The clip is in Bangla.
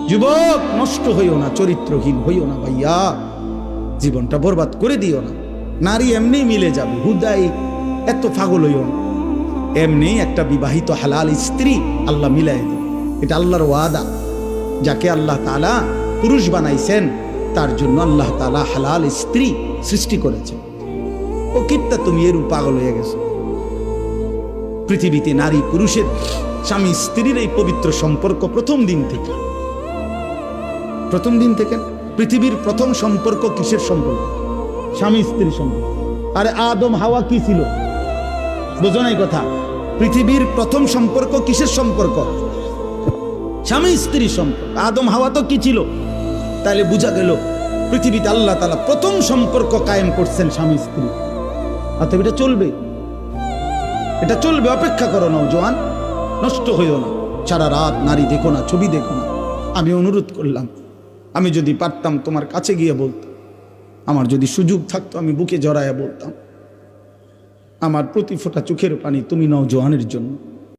যুবক, নষ্ট হইও না, চরিত্রহীন হইও না ভাইয়া, জীবনটা বরবাদ করে দিও না। নারী এমনি মিলে যাবে, হুদাই এত পাগল হইও না। এমনি একটা বিবাহিত হালাল স্ত্রী আল্লাহ মিলাই দেবে, এটা আল্লাহর ওয়াদা। যাকে আল্লাহ তাআলা পুরুষ বানাইছেন তার জন্য আল্লাহ তাআলা হালাল স্ত্রী সৃষ্টি করেছেন। ও কিত্তা তুমি এর পাগল হয়ে গেছো। পৃথিবীতে নারী পুরুষের, স্বামী স্ত্রীর এই পবিত্র সম্পর্ক প্রথম দিন থেকে পৃথিবীর প্রথম সম্পর্ক কিসের সম্পর্ক? স্বামী স্ত্রীর সম্পর্ক। আরে আদম হাওয়া কি ছিল? বোঝো নাই কথা? পৃথিবীর প্রথম সম্পর্ক কিসের সম্পর্ক? স্বামী স্ত্রীর সম্পর্ক। আদম হাওয়া তো কি ছিল? তাহলে বোঝা গেল পৃথিবীতে আল্লাহ তাআলা প্রথম সম্পর্ক কায়েম করছেন স্বামী স্ত্রী। অতএব এটা চলবে, অপেক্ষা করো নওজোয়ান, নষ্ট হইও না। সারা রাত নারী দেখো না, ছবি দেখো না। আমি অনুরোধ করলাম, আমি যদি পারতাম তোমার কাছে গিয়ে বলতাম, আমার যদি সুযোগ থাকতো আমি বুকে জড়াইয়া বলতাম, আমার প্রতি ফোঁটা চোখের পানি তুমি নওজোয়ানের জন্য।